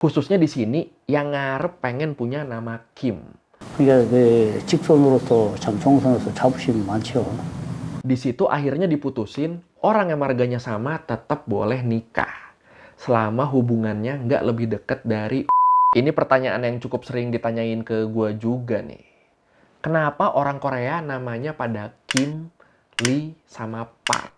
Khususnya di sini yang ngarep pengen punya nama Kim. 그러니까 그 직선으로서 참 총선에서 자부심이 많죠. Di situ akhirnya diputusin orang yang marganya sama tetap boleh nikah. Selama hubungannya nggak lebih deket dari. Ini pertanyaan yang cukup sering ditanyain ke gue juga nih. Kenapa orang Korea namanya pada Kim, Lee, sama Park?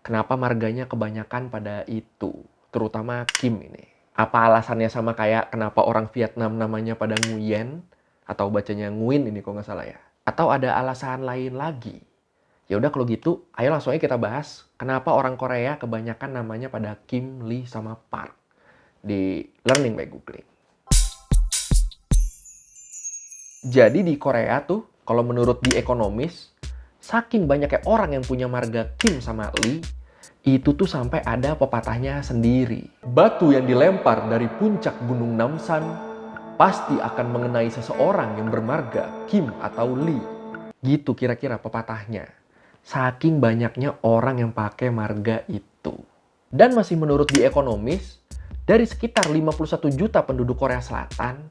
Kenapa marganya kebanyakan pada itu? Terutama Kim ini. Apa alasannya sama kayak kenapa orang Vietnam namanya pada Nguyen? Atau bacanya Nguyen ini kok nggak salah ya? Atau ada alasan lain lagi? Ya udah kalau gitu, ayo langsung aja kita bahas kenapa orang Korea kebanyakan namanya pada Kim, Lee, sama Park di Learning by Googling. Jadi di Korea tuh, kalau menurut The Economist, saking banyaknya orang yang punya marga Kim sama Lee, itu tuh sampai ada pepatahnya sendiri. Batu yang dilempar dari puncak Gunung Namsan pasti akan mengenai seseorang yang bermarga Kim atau Lee. Gitu kira-kira pepatahnya. Saking banyaknya orang yang pakai marga itu. Dan masih menurut The Economist, dari sekitar 51 juta penduduk Korea Selatan,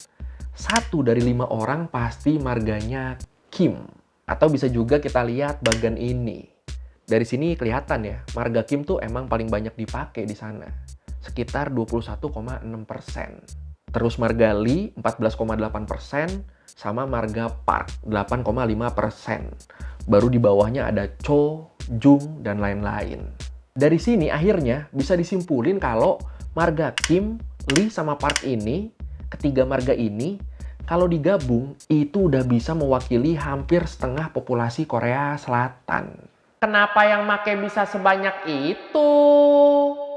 1 dari 5 orang pasti marganya Kim. Atau bisa juga kita lihat bagian ini. Dari sini kelihatan ya, marga Kim tuh emang paling banyak dipakai di sana. Sekitar 21,6%. Terus marga Lee 14,8%, sama marga Park 8,5%. Baru di bawahnya ada Cho, Jung, dan lain-lain. Dari sini akhirnya bisa disimpulin kalau marga Kim, Lee, sama Park ini, ketiga marga ini, kalau digabung itu udah bisa mewakili hampir setengah populasi Korea Selatan. Kenapa yang make bisa sebanyak itu?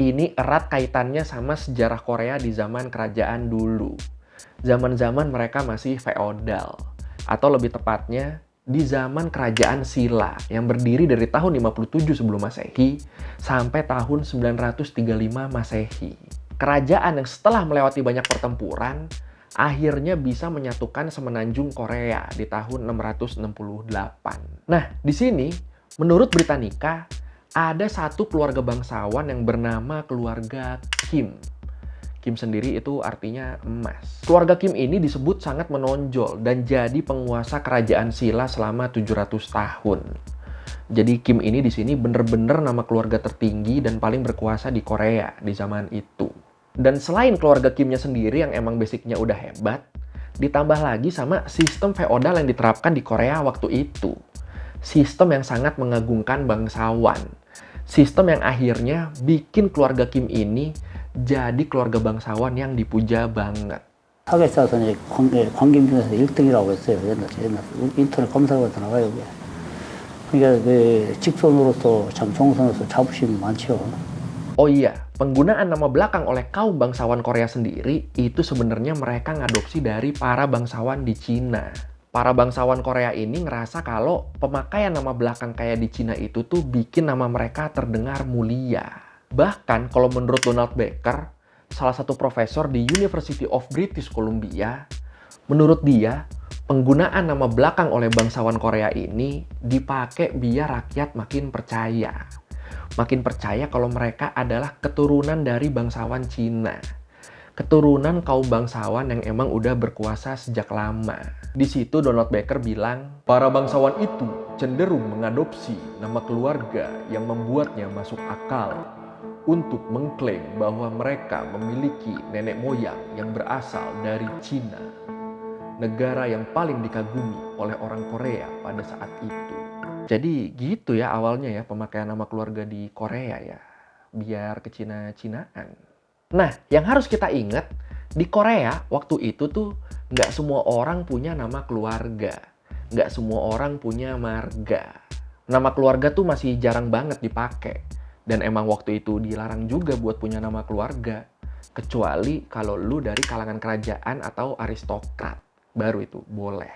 Ini erat kaitannya sama sejarah Korea di zaman kerajaan dulu. Zaman-zaman mereka masih feodal. Atau lebih tepatnya, di zaman kerajaan Silla yang berdiri dari tahun 57 sebelum Masehi sampai tahun 935 Masehi. Kerajaan yang setelah melewati banyak pertempuran, akhirnya bisa menyatukan semenanjung Korea di tahun 668. Nah, di sini, menurut Britannica, ada satu keluarga bangsawan yang bernama keluarga Kim. Kim sendiri itu artinya emas. Keluarga Kim ini disebut sangat menonjol dan jadi penguasa kerajaan Silla selama 700 tahun. Jadi Kim ini di sini bener-bener nama keluarga tertinggi dan paling berkuasa di Korea di zaman itu. Dan selain keluarga Kimnya sendiri yang emang basicnya udah hebat, ditambah lagi sama sistem feodal yang diterapkan di Korea waktu itu. Sistem yang sangat mengagungkan bangsawan. Sistem yang akhirnya bikin keluarga Kim ini jadi keluarga bangsawan yang dipuja banget. 타겟에서 이제 광김중에서 1등이라고 했어요. 옛날 인터넷 검색어에도 나와요. 그러니까 그 직선으로서 참 총선에서 자부심이 많죠. Oh iya, penggunaan nama belakang oleh kaum bangsawan Korea sendiri itu sebenarnya mereka ngadopsi dari para bangsawan di Cina. Para bangsawan Korea ini ngerasa kalau pemakaian nama belakang kayak di Cina itu tuh bikin nama mereka terdengar mulia. Bahkan kalau menurut Donald Baker, salah satu profesor di University of British Columbia, menurut dia, penggunaan nama belakang oleh bangsawan Korea ini dipakai biar rakyat makin percaya. Makin percaya kalau mereka adalah keturunan dari bangsawan Cina. Keturunan kaum bangsawan yang emang udah berkuasa sejak lama. Di situ Donald Baker bilang, para bangsawan itu cenderung mengadopsi nama keluarga yang membuatnya masuk akal untuk mengklaim bahwa mereka memiliki nenek moyang yang berasal dari Cina, negara yang paling dikagumi oleh orang Korea pada saat itu. Jadi gitu ya awalnya ya pemakaian nama keluarga di Korea ya, biar ke Cina-Cinaan. Nah, yang harus kita ingat, di Korea waktu itu tuh nggak semua orang punya nama keluarga. Nggak semua orang punya marga. Nama keluarga tuh masih jarang banget dipakai. Dan emang waktu itu dilarang juga buat punya nama keluarga. Kecuali kalau lu dari kalangan kerajaan atau aristokrat. Baru itu boleh.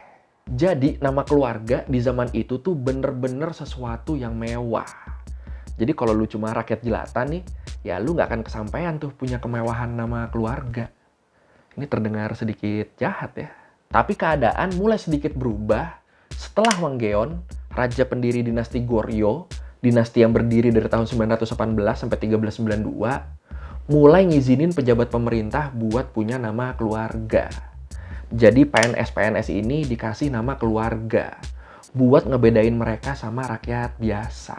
Jadi nama keluarga di zaman itu tuh bener-bener sesuatu yang mewah. Jadi kalau lu cuma rakyat jelata nih, ya lu nggak akan kesampaian tuh punya kemewahan nama keluarga. Ini terdengar sedikit jahat ya. Tapi keadaan mulai sedikit berubah setelah Wanggeon, raja pendiri dinasti Goryeo, dinasti yang berdiri dari tahun 918 sampai 1392, mulai ngizinin pejabat pemerintah buat punya nama keluarga. Jadi PNS-PNS ini dikasih nama keluarga buat ngebedain mereka sama rakyat biasa.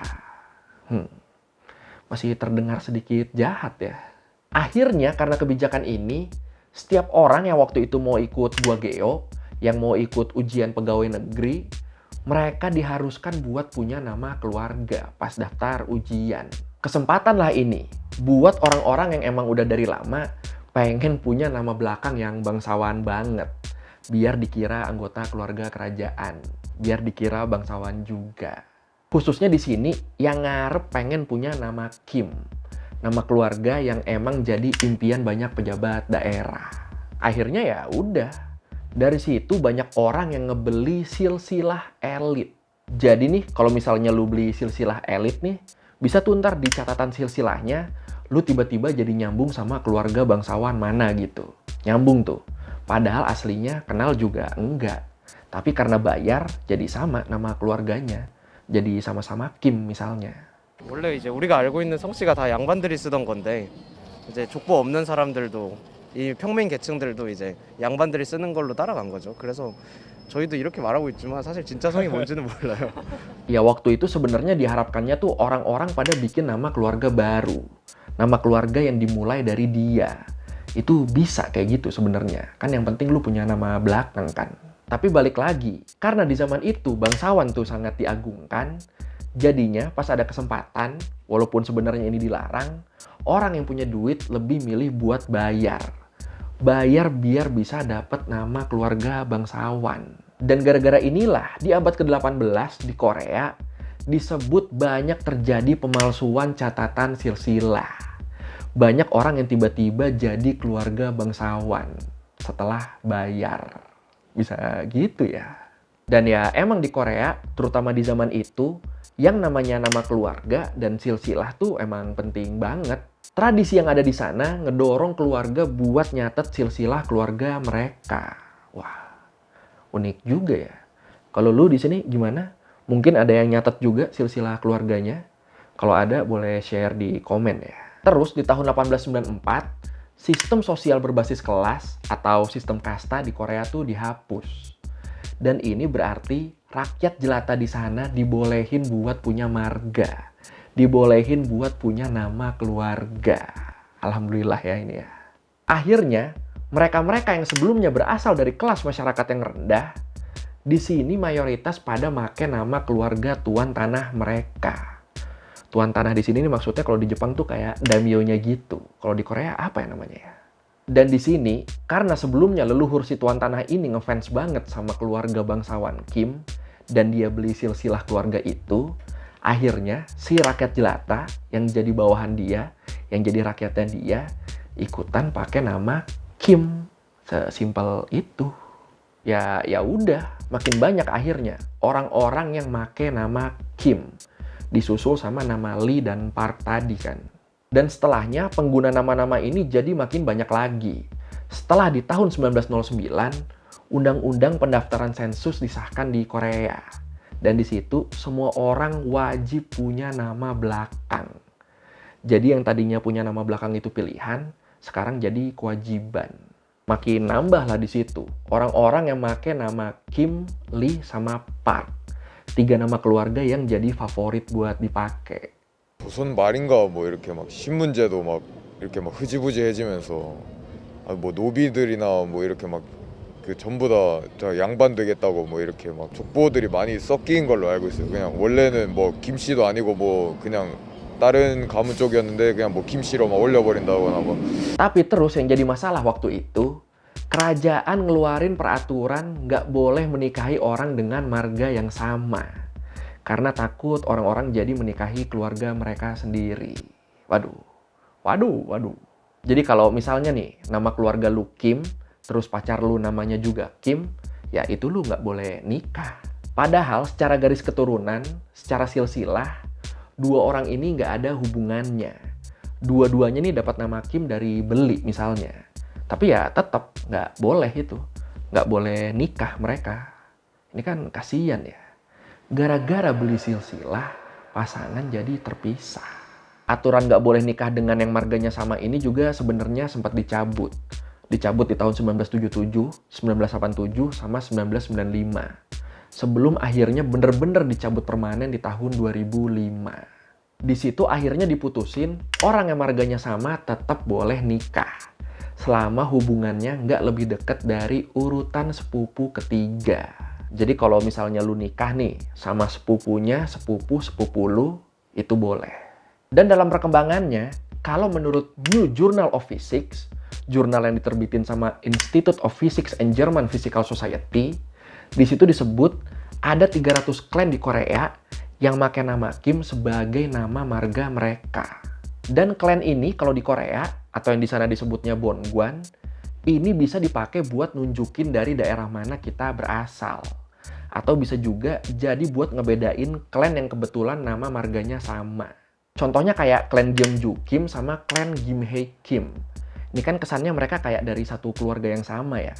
Masih terdengar sedikit jahat ya. Akhirnya karena kebijakan ini, setiap orang yang waktu itu mau ikut Gua Geo, yang mau ikut ujian pegawai negeri, mereka diharuskan buat punya nama keluarga pas daftar ujian. Kesempatan lah ini buat orang-orang yang emang udah dari lama pengen punya nama belakang yang bangsawan banget. Biar dikira anggota keluarga kerajaan, biar dikira bangsawan juga. Khususnya di sini yang ngarep pengen punya nama Kim. Nama keluarga yang emang jadi impian banyak pejabat daerah. Akhirnya ya udah. Dari situ banyak orang yang ngebeli silsilah elit. Jadi nih kalau misalnya lu beli silsilah elit nih, bisa tuh ntar di catatan silsilahnya, lu tiba-tiba jadi nyambung sama keluarga bangsawan mana gitu. Nyambung tuh. Padahal aslinya kenal juga enggak. Tapi karena bayar, jadi sama nama keluarganya. Jadi sama-sama Kim misalnya. 원래 이제 우리가 알고 있는 성씨가 다 양반들이 쓰던 건데 이제 족보 없는 사람들도 이 평민 계층들도 이제 양반들이 쓰는 걸로 따라간 거죠. 그래서 저희도 이렇게 말하고 있지만 사실 진짜 성이 뭔지는 몰라요. Ya waktu itu sebenarnya diharapkannya tuh orang-orang pada bikin nama keluarga baru. Nama keluarga yang dimulai dari dia. Itu bisa kayak gitu sebenarnya. Kan yang penting lu punya nama belakang kan. Tapi balik lagi, karena di zaman itu bangsawan tuh sangat diagungkan, jadinya pas ada kesempatan, walaupun sebenarnya ini dilarang, orang yang punya duit lebih milih buat bayar. Bayar biar bisa dapat nama keluarga bangsawan. Dan gara-gara inilah di abad ke-18 di Korea disebut banyak terjadi pemalsuan catatan silsilah. Banyak orang yang tiba-tiba jadi keluarga bangsawan setelah bayar. Bisa gitu ya. Dan ya emang di Korea, terutama di zaman itu, yang namanya nama keluarga dan silsilah tuh emang penting banget. Tradisi yang ada di sana ngedorong keluarga buat nyatet silsilah keluarga mereka. Wah, unik juga ya. Kalau lu di sini gimana? Mungkin ada yang nyatet juga silsilah keluarganya? Kalau ada boleh share di komen ya. Terus di tahun 1894, sistem sosial berbasis kelas atau sistem kasta di Korea tuh dihapus. Dan ini berarti rakyat jelata di sana dibolehin buat punya marga. Dibolehin buat punya nama keluarga. Alhamdulillah ya ini ya. Akhirnya, mereka-mereka yang sebelumnya berasal dari kelas masyarakat yang rendah, di sini mayoritas pada make nama keluarga tuan tanah mereka. Tuan tanah di sini maksudnya kalau di Jepang tuh kayak daimyo-nya gitu. Kalau di Korea apa ya namanya ya? Dan di sini, karena sebelumnya leluhur si tuan tanah ini ngefans banget sama keluarga bangsawan Kim, dan dia beli silsilah keluarga itu, akhirnya si rakyat jelata yang jadi bawahan dia, yang jadi rakyatnya dia, ikutan pakai nama Kim. Sesimpel itu. Ya udah, makin banyak akhirnya orang-orang yang make nama Kim. Disusul sama nama Lee dan Park tadi kan. Dan setelahnya pengguna nama-nama ini jadi makin banyak lagi. Setelah di tahun 1909, Undang-Undang Pendaftaran Sensus disahkan di Korea. Dan di situ semua orang wajib punya nama belakang. Jadi yang tadinya punya nama belakang itu pilihan, sekarang jadi kewajiban. Makin nambah lah di situ orang-orang yang make nama Kim, Lee, sama Park. 3 nama keluarga yang jadi favorit buat dipakai. 조선 말인가 뭐 이렇게 막 신문제도 막 이렇게 막 흐지부지해지면서 뭐 노비들이나 뭐 이렇게 막 그 전부 다 양반 되겠다고 뭐 이렇게 막 족보들이 많이 섞인 걸로 알고 있어요. 그냥 원래는 뭐 김씨도 아니고 뭐 그냥 다른 가문 쪽이었는데 그냥 뭐 김씨로 막 올려버린다거나 뭐. Tapi terus yang jadi masalah waktu itu, kerajaan ngeluarin peraturan nggak boleh menikahi orang dengan marga yang sama. Karena takut orang-orang jadi menikahi keluarga mereka sendiri. Waduh. Jadi kalau misalnya nih, nama keluarga lu Kim, terus pacar lu namanya juga Kim, ya itu lu nggak boleh nikah. Padahal secara garis keturunan, secara silsilah, 2 orang ini nggak ada hubungannya. Dua-duanya nih dapat nama Kim dari beli misalnya. Tapi ya tetap nggak boleh itu. Nggak boleh nikah mereka. Ini kan kasihan ya. Gara-gara beli silsilah, pasangan jadi terpisah. aturan nggak boleh nikah dengan yang marganya sama ini juga sebenarnya sempat dicabut. Dicabut di tahun 1977, 1987, sama 1995. Sebelum akhirnya bener-bener dicabut permanen di tahun 2005. Di situ akhirnya diputusin orang yang marganya sama tetap boleh nikah. Selama hubungannya nggak lebih dekat dari urutan sepupu ketiga. Jadi kalau misalnya lu nikah nih sama sepupunya, sepupu lu, itu boleh. Dan dalam perkembangannya, kalau menurut New Journal of Physics, jurnal yang diterbitin sama Institute of Physics and German Physical Society, di situ disebut ada 300 klan di Korea yang pakai nama Kim sebagai nama marga mereka. Dan klan ini kalau di Korea, atau yang di sana disebutnya Bongwan, ini bisa dipakai buat nunjukin dari daerah mana kita berasal. Atau bisa juga jadi buat ngebedain klan yang kebetulan nama marganya sama. Contohnya kayak klan Gyeongju Kim sama klan Gimhae Kim. Ini kan kesannya mereka kayak dari satu keluarga yang sama ya.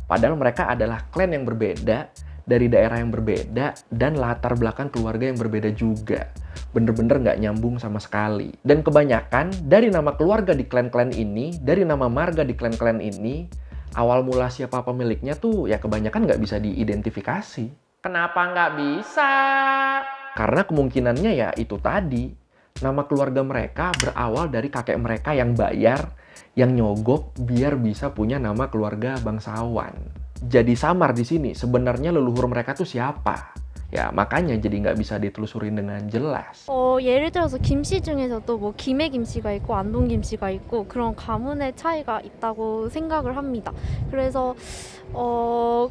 Padahal mereka adalah klan yang berbeda, dari daerah yang berbeda, dan latar belakang keluarga yang berbeda juga. Bener-bener nggak nyambung sama sekali. Dan kebanyakan dari nama keluarga di klan-klan ini, dari nama marga di klan-klan ini, awal mula siapa pemiliknya tuh ya kebanyakan nggak bisa diidentifikasi. Kenapa nggak bisa? Karena kemungkinannya ya itu tadi. Nama keluarga mereka berawal dari kakek mereka yang bayar, yang nyogok biar bisa punya nama keluarga bangsawan. Jadi samar di sini, sebenarnya leluhur mereka tuh siapa? Ya makanya jadi nggak bisa ditelusurin dengan jelas. 예를 들어서 김씨 중에서도 뭐 김해 김씨가 있고 안동 김씨가 있고 그런 가문의 차이가 있다고 생각을 합니다. 그래서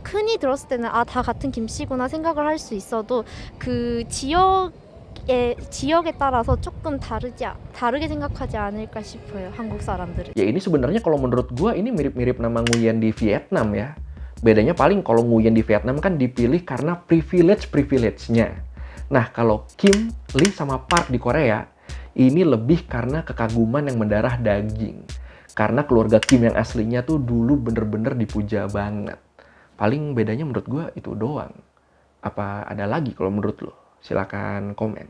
흔히 들었을 때는 아, 다 같은 김씨구나 생각을 할 수 있어도 그 지역에 따라서 조금 다르게 생각하지 않을까 싶어요, 한국 사람들은. Ya ini sebenarnya kalau menurut gua ini mirip-mirip nama Nguyen di Vietnam ya. Bedanya paling kalau Nguyen di Vietnam kan dipilih karena privilege-nya. Nah kalau Kim, Lee, sama Park di Korea, ini lebih karena kekaguman yang mendarah daging. Karena keluarga Kim yang aslinya tuh dulu bener-bener dipuja banget. Paling bedanya menurut gua itu doang. Apa ada lagi kalau menurut lo? Silakan komen.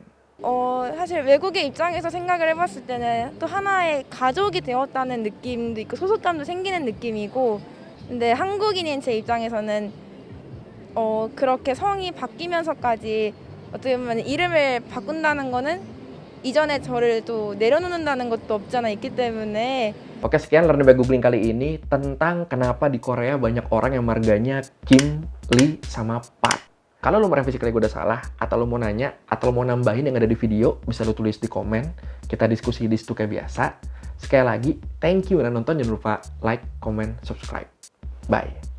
사실 외국의 입장에서 생각을 해봤을 때는 또 하나의 가족이 되었다는 느낌도 있고 소속감도 생기는 느낌이고, 근데 한국인인 제 입장에서는 그렇게 성이 바뀌면서까지 어떻게 보면 이름을 바꾼다는 거는 이전에 저를 또 내려놓는다는 것도 없잖아 있기 때문에. Oke, sekian Learn by Googling kali ini tentang kenapa di Korea banyak orang yang marganya Kim, Lee, sama Park. Kalau lo merevisi kali gue udah salah, atau lo mau nanya, atau lo mau nambahin yang ada di video, bisa lo tulis di komen. Kita diskusi di situ kayak biasa. Sekali lagi, thank you udah nonton. Jangan lupa like, comment, subscribe. Bye.